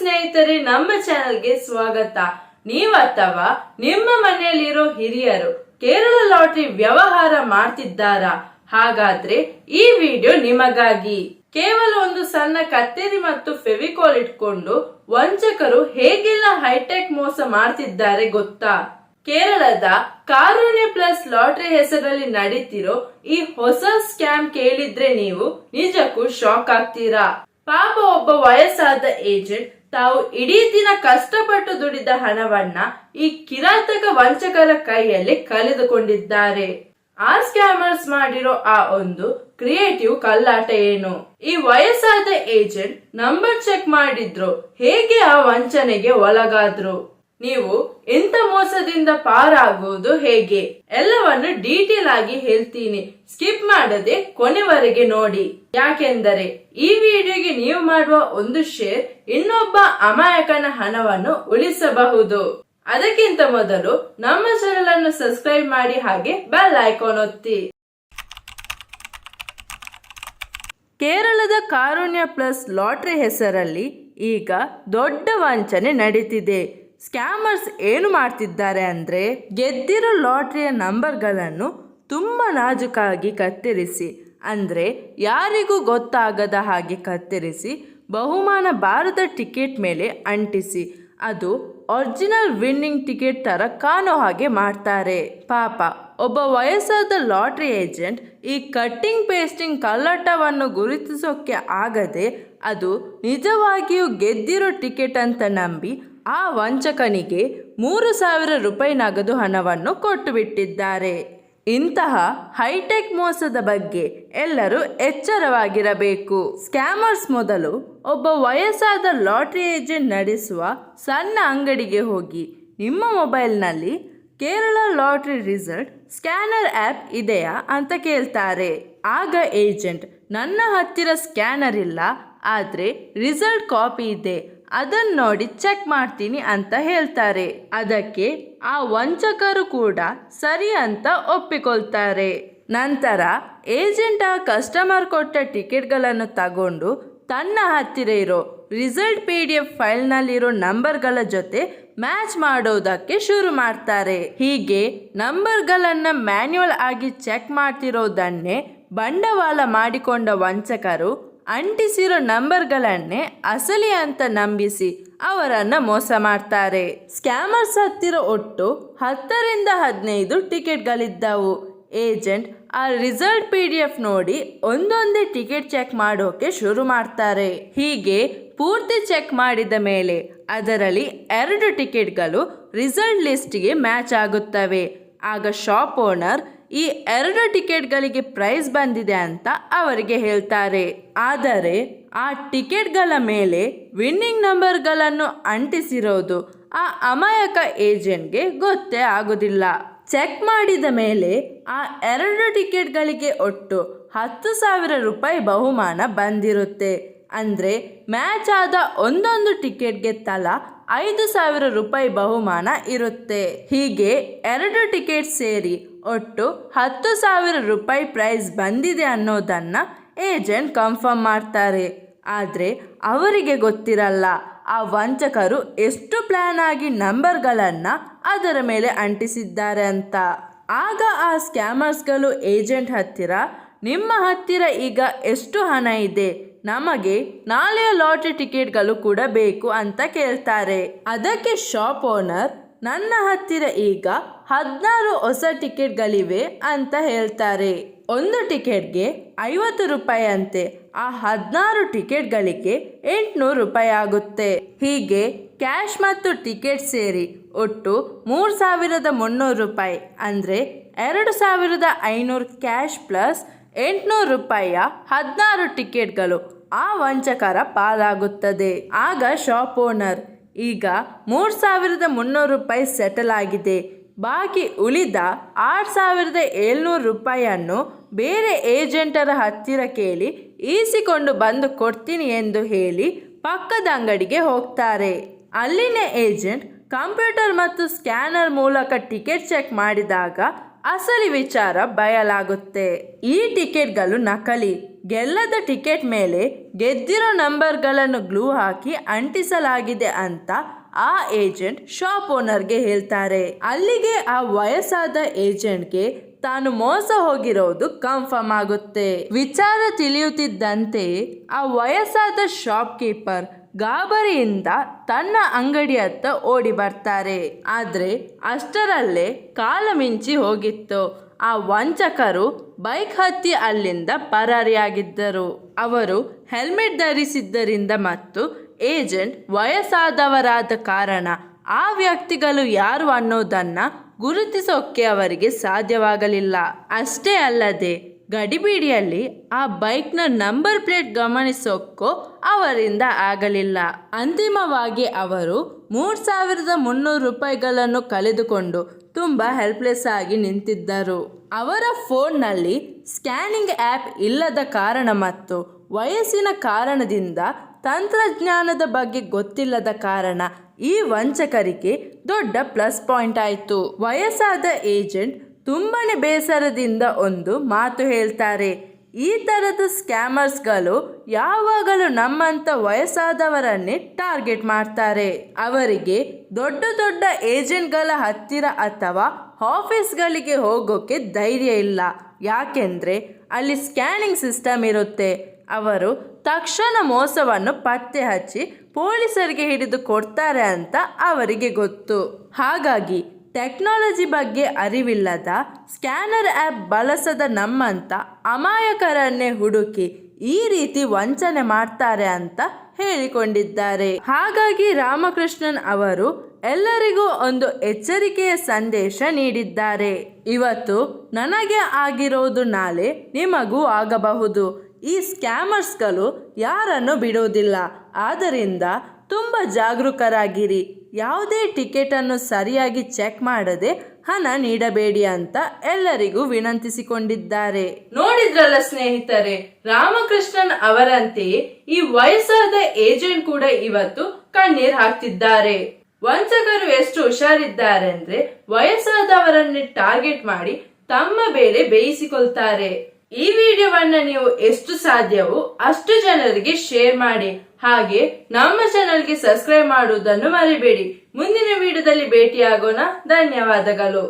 ಸ್ನೇಹಿತರೆ, ನಮ್ಮ ಚಾನೆಲ್ಗೆ ಸ್ವಾಗತ. ನೀವು ಅಥವಾ ನಿಮ್ಮ ಮನೆಯಲ್ಲಿರೋ ಹಿರಿಯರು ಕೇರಳ ಲಾಟರಿ ವ್ಯವಹಾರ ಮಾಡ್ತಿದ್ದಾರಾ? ಹಾಗಾದ್ರೆ ಈ ವಿಡಿಯೋ ನಿಮಗಾಗಿ. ಕೇವಲ ಒಂದು ಸಣ್ಣ ಕತ್ತೇರಿ ಮತ್ತು ಫೆವಿಕಾಲ್ ಇಟ್ಕೊಂಡು ವಂಚಕರು ಹೇಗೆಲ್ಲ ಹೈಟೆಕ್ ಮೋಸ ಮಾಡ್ತಿದ್ದಾರೆ ಗೊತ್ತಾ? ಕೇರಳದ ಕಾರುಣ್ಯ ಪ್ಲಸ್ ಲಾಟರಿ ಹೆಸರಲ್ಲಿ ನಡೀತಿರೋ ಈ ಹೊಸ ಸ್ಕ್ಯಾಮ್ ಕೇಳಿದ್ರೆ ನೀವು ನಿಜಕ್ಕೂ ಶಾಕ್ ಆಗ್ತೀರಾ. ಪಾಪ ಒಬ್ಬ ವಯಸ್ಸಾದ ಏಜೆಂಟ್ ತಾವು ಇಡೀ ದಿನ ಕಷ್ಟಪಟ್ಟು ದುಡಿದ ಹಣವನ್ನ ಈ ಕಿರಾತಕ ವಂಚಕರ ಕೈಯಲ್ಲಿ ಕಳೆದುಕೊಂಡಿದ್ದಾರೆ. ಆ ಸ್ಕ್ಯಾಮರ್ಸ್ ಮಾಡಿರೋ ಆ ಒಂದು ಕ್ರಿಯೇಟಿವ್ ಕಳ್ಳಾಟ ಏನು? ಈ ವಯಸ್ಸಾದ ಏಜೆಂಟ್ ನಂಬರ್ ಚೆಕ್ ಮಾಡಿದ್ರು, ಹೇಗೆ ಆ ವಂಚನೆಗೆ ಒಳಗಾದ್ರು? ನೀವು ಇಂಥ ಮೋಸದಿಂದ ಪಾರಾಗುವುದು ಹೇಗೆ? ಎಲ್ಲವನ್ನು ಡೀಟೇಲ್ ಆಗಿ ಹೇಳ್ತೀನಿ, ಸ್ಕಿಪ್ ಮಾಡದೆ ಕೊನೆವರೆಗೆ ನೋಡಿ. ಯಾಕೆಂದರೆ ಈ ವಿಡಿಯೋಗೆ ನೀವು ಮಾಡುವ ಒಂದು ಶೇರ್ ಇನ್ನೊಬ್ಬ ಅಮಾಯಕನ ಹಣವನ್ನು ಉಳಿಸಬಹುದು. ಅದಕ್ಕಿಂತ ಮೊದಲು ನಮ್ಮ ಚಾನೆಲ್ ಅನ್ನು ಸಬ್ಸ್ಕ್ರೈಬ್ ಮಾಡಿ, ಹಾಗೆ ಬೆಲ್ ಐಕಾನ್ ಒತ್ತಿ. ಕೇರಳದ ಕಾರುಣ್ಯ ಪ್ಲಸ್ ಲಾಟರಿ ಹೆಸರಲ್ಲಿ ಈಗ ದೊಡ್ಡ ವಂಚನೆ ನಡೀತಿದೆ. ಸ್ಕ್ಯಾಮರ್ಸ್ ಏನು ಮಾಡ್ತಿದ್ದಾರೆ ಅಂದ್ರೆ, ಗೆದ್ದಿರೋ ಲಾಟರಿಯ ನಂಬರ್ಗಳನ್ನು ತುಂಬಾ ನಾಜೂಕಾಗಿ ಕತ್ತರಿಸಿ, ಅಂದ್ರೆ ಯಾರಿಗೂ ಗೊತ್ತಾಗದ ಹಾಗೆ ಕತ್ತರಿಸಿ ಬಹುಮಾನ ಬಾರದ ಟಿಕೆಟ್ ಮೇಲೆ ಅಂಟಿಸಿ ಅದು ಒರಿಜಿನಲ್ ವಿನ್ನಿಂಗ್ ಟಿಕೆಟ್ ತರ ಕಾಣೋ ಹಾಗೆ ಮಾಡ್ತಾರೆ. ಪಾಪ ಒಬ್ಬ ವಯಸ್ಸಾದ ಲಾಟರಿ ಏಜೆಂಟ್ ಈ ಕಟ್ಟಿಂಗ್ ಪೇಸ್ಟಿಂಗ್ ಕಳ್ಳಾಟವನ್ನು ಗುರುತಿಸೋಕೆ ಆಗದೆ ಅದು ನಿಜವಾಗಿಯೂ ಗೆದ್ದಿರೋ ಟಿಕೆಟ್ ಅಂತ ನಂಬಿ ಆ ವಂಚಕನಿಗೆ 3,000 ರೂಪಾಯಿ ನಗದು ಹಣವನ್ನು ಕೊಟ್ಟು ಬಿಟ್ಟಿದ್ದಾರೆ. ಇಂತಹ ಹೈಟೆಕ್ ಮೋಸದ ಬಗ್ಗೆ ಎಲ್ಲರೂ ಎಚ್ಚರವಾಗಿರಬೇಕು. ಸ್ಕ್ಯಾಮರ್ಸ್ ಮೊದಲು ಒಬ್ಬ ವಯಸ್ಸಾದ ಲಾಟರಿ ಏಜೆಂಟ್ ನಡೆಸುವ ಸಣ್ಣ ಅಂಗಡಿಗೆ ಹೋಗಿ ನಿಮ್ಮ ಮೊಬೈಲ್ನಲ್ಲಿ Kerala lottery result scanner app ಇದೆಯಾ ಅಂತ ಕೇಳ್ತಾರೆ. ಆಗ ಏಜೆಂಟ್, ನನ್ನ ಹತ್ತಿರ ಸ್ಕ್ಯಾನರ್ ಇಲ್ಲ, ಆದರೆ ರಿಸಲ್ಟ್ ಕಾಪಿ ಇದೆ, ಅದನ್ನು ನೋಡಿ ಚೆಕ್ ಮಾಡ್ತೀನಿ ಅಂತ ಹೇಳ್ತಾರೆ. ಅದಕ್ಕೆ ಆ ವಂಚಕರು ಕೂಡ ಸರಿ ಅಂತ ಒಪ್ಪಿಕೊಳ್ತಾರೆ. ನಂತರ ಏಜೆಂಟ್ ಆ ಕಸ್ಟಮರ್ ಕೊಟ್ಟ ಟಿಕೆಟ್ಗಳನ್ನು ತಗೊಂಡು ತನ್ನ ಹತ್ತಿರ ಇರೋ ರಿಸಲ್ಟ್ PDF ಫೈಲ್ನಲ್ಲಿರೋ ನಂಬರ್ಗಳ ಜೊತೆ ಮ್ಯಾಚ್ ಮಾಡೋದಕ್ಕೆ ಶುರು ಮಾಡ್ತಾರೆ. ಹೀಗೆ ನಂಬರ್ಗಳನ್ನು ಮ್ಯಾನ್ಯುವಲ್ ಆಗಿ ಚೆಕ್ ಮಾಡ್ತಿರೋದನ್ನೇ ಬಂಡವಾಳ ಮಾಡಿಕೊಂಡ ವಂಚಕರು ಅಂಟಿಸಿರೋ ನಂಬರ್ಗಳನ್ನೇ ಅಸಲಿ ಅಂತ ನಂಬಿಸಿ ಅವರನ್ನ ಮೋಸ ಮಾಡ್ತಾರೆ. ಸ್ಕ್ಯಾಮರ್ಸ್ ಹತ್ತಿರ ಒಟ್ಟು 10ರಿಂದ 15 ಟಿಕೆಟ್ಗಳಿದ್ದವು. ಏಜೆಂಟ್ ಆ ರಿಸಲ್ಟ್ PDF ನೋಡಿ ಒಂದೊಂದೇ ಟಿಕೆಟ್ ಚೆಕ್ ಮಾಡೋಕೆ ಶುರು ಮಾಡ್ತಾರೆ. ಹೀಗೆ ಪೂರ್ತಿ ಚೆಕ್ ಮಾಡಿದ ಮೇಲೆ ಅದರಲ್ಲಿ 2 ಟಿಕೆಟ್ಗಳು ರಿಸಲ್ಟ್ ಲಿಸ್ಟ್ಗೆ ಮ್ಯಾಚ್ ಆಗುತ್ತವೆ. ಆಗ ಶಾಪ್ ಓನರ್ ಈ 2 ಟಿಕೆಟ್ಗಳಿಗೆ ಪ್ರೈಸ್ ಬಂದಿದೆ ಅಂತ ಅವರಿಗೆ ಹೇಳ್ತಾರೆ. ಆದರೆ ಆ ಟಿಕೆಟ್ಗಳ ಮೇಲೆ ವಿನ್ನಿಂಗ್ ನಂಬರ್ಗಳನ್ನು ಅಂಟಿಸಿರೋದು ಆ ಅಮಾಯಕ ಏಜೆಂಟ್ಗೆ ಗೊತ್ತೇ ಆಗೋದಿಲ್ಲ. ಚೆಕ್ ಮಾಡಿದ ಮೇಲೆ ಆ 2 ಟಿಕೆಟ್ಗಳಿಗೆ ಒಟ್ಟು 10,000 ರೂಪಾಯಿ ಬಹುಮಾನ ಬಂದಿರುತ್ತೆ. ಅಂದರೆ ಮ್ಯಾಚ್ ಆದ ಒಂದೊಂದು ಟಿಕೆಟ್ಗೆ ತಲಾ 5,000 ರೂಪಾಯಿ ಬಹುಮಾನ ಇರುತ್ತೆ. ಹೀಗೆ 2 ಟಿಕೆಟ್ ಸೇರಿ ಒಟ್ಟು 10,000 ರೂಪಾಯಿ ಪ್ರೈಸ್ ಬಂದಿದೆ ಅನ್ನೋದನ್ನ ಏಜೆಂಟ್ ಕನ್ಫರ್ಮ್ ಮಾಡ್ತಾರೆ. ಆದರೆ ಅವರಿಗೆ ಗೊತ್ತಿರಲ್ಲ ಆ ವಂಚಕರು ಎಷ್ಟು ಪ್ಲಾನ್ ಆಗಿ ನಂಬರ್ಗಳನ್ನು ಅದರ ಮೇಲೆ ಅಂಟಿಸಿದ್ದಾರೆ ಅಂತ. ಆಗ ಆ ಸ್ಕ್ಯಾಮರ್ಸ್ಗಳು ಏಜೆಂಟ್ ಹತ್ತಿರ, ನಿಮ್ಮ ಹತ್ತಿರ ಈಗ ಎಷ್ಟು ಹಣ ಇದೆ? ನಮಗೆ ನಾಳೆಯ ಲಾಟರಿ ಟಿಕೆಟ್ಗಳು ಕೂಡ ಬೇಕು ಅಂತ ಕೇಳ್ತಾರೆ. ಅದಕ್ಕೆ ಶಾಪ್ ಓನರ್, ನನ್ನ ಹತ್ತಿರ ಈಗ 16 ಹೊಸ ಟಿಕೆಟ್ಗಳಿವೆ ಅಂತ ಹೇಳ್ತಾರೆ. ಒಂದು ಟಿಕೆಟ್ಗೆ 50 ರೂಪಾಯಿ ಅಂತೆ. ಆ 16 ಟಿಕೆಟ್ಗಳಿಗೆ 800 ರೂಪಾಯಿ ಆಗುತ್ತೆ. ಹೀಗೆ ಕ್ಯಾಶ್ ಮತ್ತು ಟಿಕೆಟ್ ಸೇರಿ ಒಟ್ಟು 3,300 ರೂಪಾಯಿ, ಅಂದರೆ 2,500 ಕ್ಯಾಶ್ ಪ್ಲಸ್ 800 ರೂಪಾಯಿಯ 16 ಟಿಕೆಟ್ಗಳು ಆ ವಂಚಕರ ಪಾಲಾಗುತ್ತದೆ. ಆಗ ಶಾಪ್ ಓನರ್, ಈಗ 3,300 ರೂಪಾಯಿ ಸೆಟಲ್ ಆಗಿದೆ, ಬಾಕಿ ಉಳಿದ 6,700 ರೂಪಾಯಿಯನ್ನು ಬೇರೆ ಏಜೆಂಟರ ಹತ್ತಿರ ಕೇಳಿ ಈಸಿಕೊಂಡು ಬಂದು ಕೊಡ್ತೀನಿ ಎಂದು ಹೇಳಿ ಪಕ್ಕದ ಅಂಗಡಿಗೆ ಹೋಗ್ತಾರೆ. ಅಲ್ಲಿನ ಏಜೆಂಟ್ ಕಂಪ್ಯೂಟರ್ ಮತ್ತು ಸ್ಕ್ಯಾನರ್ ಮೂಲಕ ಟಿಕೆಟ್ ಚೆಕ್ ಮಾಡಿದಾಗ ಅಸಲಿ ವಿಚಾರ ಬಯಲಾಗುತ್ತೆ. ಈ ಟಿಕೆಟ್ಗಳು ನಕಲಿ. ಗೆಲ್ಲದ ಟಿಕೆಟ್ ಮೇಲೆ ಗೆದ್ದಿರೋ ನಂಬರ್ಗಳನ್ನು ಗ್ಲೂ ಹಾಕಿ ಅಂಟಿಸಲಾಗಿದೆ ಅಂತ ಆ ಏಜೆಂಟ್ ಶಾಪ್ ಓನರ್ಗೆ ಹೇಳ್ತಾರೆ. ಅಲ್ಲಿಗೆ ಆ ವಯಸ್ಸಾದ ಏಜೆಂಟ್ಗೆ ತಾನು ಮೋಸ ಹೋಗಿರೋದು ಕನ್ಫರ್ಮ್ ಆಗುತ್ತೆ. ವಿಚಾರ ತಿಳಿಯುತ್ತಿದ್ದಂತೆ ಆ ವಯಸ್ಸಾದ ಶಾಪ್ ಕೀಪರ್ ಗಾಬರಿಯಿಂದ ತನ್ನ ಅಂಗಡಿಯತ್ತ ಓಡಿ ಬರ್ತಾರೆ. ಆದ್ರೆ ಅಷ್ಟರಲ್ಲೇ ಕಾಲ ಮಿಂಚಿ ಹೋಗಿತ್ತು. ಆ ವಂಚಕರು ಬೈಕ್ ಹತ್ತಿ ಅಲ್ಲಿಂದ ಪರಾರಿಯಾಗಿದ್ದರು. ಅವರು ಹೆಲ್ಮೆಟ್ ಧರಿಸಿದ್ದರಿಂದ ಮತ್ತು ಏಜೆಂಟ್ ವಯಸ್ಸಾದವರಾದ ಕಾರಣ ಆ ವ್ಯಕ್ತಿಗಳು ಯಾರು ಅನ್ನೋದನ್ನ ಗುರುತಿಸೋಕೆ ಅವರಿಗೆ ಸಾಧ್ಯವಾಗಲಿಲ್ಲ. ಅಷ್ಟೇ ಅಲ್ಲದೆ ಗಡಿಬಿಡಿಯಲ್ಲಿ ಆ ಬೈಕ್ನ ನಂಬರ್ ಪ್ಲೇಟ್ ಗಮನಿಸೋಕ್ಕೂ ಅವರಿಂದ ಆಗಲಿಲ್ಲ. ಅಂತಿಮವಾಗಿ ಅವರು 3,300 ರೂಪಾಯಿಗಳನ್ನು ಕಳೆದುಕೊಂಡು ತುಂಬಾ ಹೆಲ್ಪ್ಲೆಸ್ ಆಗಿ ನಿಂತಿದ್ದರು. ಅವರ ಫೋನ್ನಲ್ಲಿ ಸ್ಕ್ಯಾನಿಂಗ್ ಆ್ಯಪ್ ಇಲ್ಲದ ಕಾರಣ ಮತ್ತು ವಯಸ್ಸಿನ ಕಾರಣದಿಂದ ತಂತ್ರಜ್ಞಾನದ ಬಗ್ಗೆ ಗೊತ್ತಿಲ್ಲದ ಕಾರಣ ಈ ವಂಚಕರಿಗೆ ದೊಡ್ಡ ಪ್ಲಸ್ ಪಾಯಿಂಟ್ ಆಯಿತು. ವಯಸ್ಸಾದ ಏಜೆಂಟ್ ತುಂಬಾನೇ ಬೇಸರದಿಂದ ಒಂದು ಮಾತು ಹೇಳ್ತಾರೆ. ಈ ಥರದ ಸ್ಕ್ಯಾಮರ್ಸ್ಗಳು ಯಾವಾಗಲೂ ನಮ್ಮಂಥ ವಯಸ್ಸಾದವರನ್ನೇ ಟಾರ್ಗೆಟ್ ಮಾಡ್ತಾರೆ. ಅವರಿಗೆ ದೊಡ್ಡ ದೊಡ್ಡ ಏಜೆಂಟ್ಗಳ ಹತ್ತಿರ ಅಥವಾ ಆಫೀಸ್ಗಳಿಗೆ ಹೋಗೋಕ್ಕೆ ಧೈರ್ಯ ಇಲ್ಲ. ಯಾಕೆಂದರೆ ಅಲ್ಲಿ ಸ್ಕ್ಯಾನಿಂಗ್ ಸಿಸ್ಟಮ್ ಇರುತ್ತೆ. ಅವರು ತಕ್ಷಣ ಮೋಸವನ್ನು ಪತ್ತೆ ಹಚ್ಚಿ ಪೊಲೀಸರಿಗೆ ಹಿಡಿದು ಕೊಡ್ತಾರೆ ಅಂತ ಅವರಿಗೆ ಗೊತ್ತು. ಹಾಗಾಗಿ ಟೆಕ್ನಾಲಜಿ ಬಗ್ಗೆ ಅರಿವಿಲ್ಲದ, ಸ್ಕ್ಯಾನರ್ ಆ್ಯಪ್ ಬಳಸದ ನಮ್ಮಂಥ ಅಮಾಯಕರನ್ನೇ ಹುಡುಕಿ ಈ ರೀತಿ ವಂಚನೆ ಮಾಡ್ತಾರೆ ಅಂತ ಹೇಳಿಕೊಂಡಿದ್ದಾರೆ. ಹಾಗಾಗಿ ರಾಮಕೃಷ್ಣನ್ ಅವರು ಎಲ್ಲರಿಗೂ ಒಂದು ಎಚ್ಚರಿಕೆಯ ಸಂದೇಶ ನೀಡಿದ್ದಾರೆ. ಇವತ್ತು ನನಗೆ ಆಗಿರೋದು ನಾಳೆ ನಿಮಗೂ ಆಗಬಹುದು. ಈ ಸ್ಕ್ಯಾಮರ್ಸ್ಗಳು ಯಾರನ್ನು ಬಿಡೋದಿಲ್ಲ. ಆದ್ದರಿಂದ ತುಂಬ ಜಾಗರೂಕರಾಗಿರಿ. ಯಾವುದೇ ಟಿಕೆಟನ್ನು ಸರಿಯಾಗಿ ಚೆಕ್ ಮಾಡದೆ ಹಣ ನೀಡಬೇಡಿ ಅಂತ ಎಲ್ಲರಿಗೂ ವಿನಂತಿಸಿಕೊಂಡಿದ್ದಾರೆ. ನೋಡಿದ್ರಲ್ಲ ಸ್ನೇಹಿತರೆ, ರಾಮಕೃಷ್ಣನ್ ಅವರಂತೆಯೇ ಈ ವಯಸ್ಸಾದ ಏಜೆಂಟ್ ಕೂಡ ಇವತ್ತು ಕಣ್ಣೀರ್ ಹಾಕ್ತಿದ್ದಾರೆ. ವಂಚಕರು ಎಷ್ಟು ಹುಷಾರಿದ್ದಾರೆ ಅಂದ್ರೆ ವಯಸ್ಸಾದವರನ್ನೇ ಟಾರ್ಗೆಟ್ ಮಾಡಿ ತಮ್ಮ ಬೇಳೆ ಬೇಯಿಸಿಕೊಳ್ತಾರೆ. ಈ ವಿಡಿಯೋವನ್ನ ನೀವು ಎಷ್ಟು ಸಾಧ್ಯವೋ ಅಷ್ಟು ಜನರಿಗೆ ಶೇರ್ ಮಾಡಿ. ಹಾಗೆ ನಮ್ಮ ಚಾನೆಲ್ಗೆ ಸಬ್ಸ್ಕ್ರೈಬ್ ಮಾಡುವುದನ್ನು ಮರಿಬೇಡಿ. ಮುಂದಿನ ವಿಡಿಯೋದಲ್ಲಿ ಭೇಟಿಯಾಗೋಣ. ಧನ್ಯವಾದಗಳು.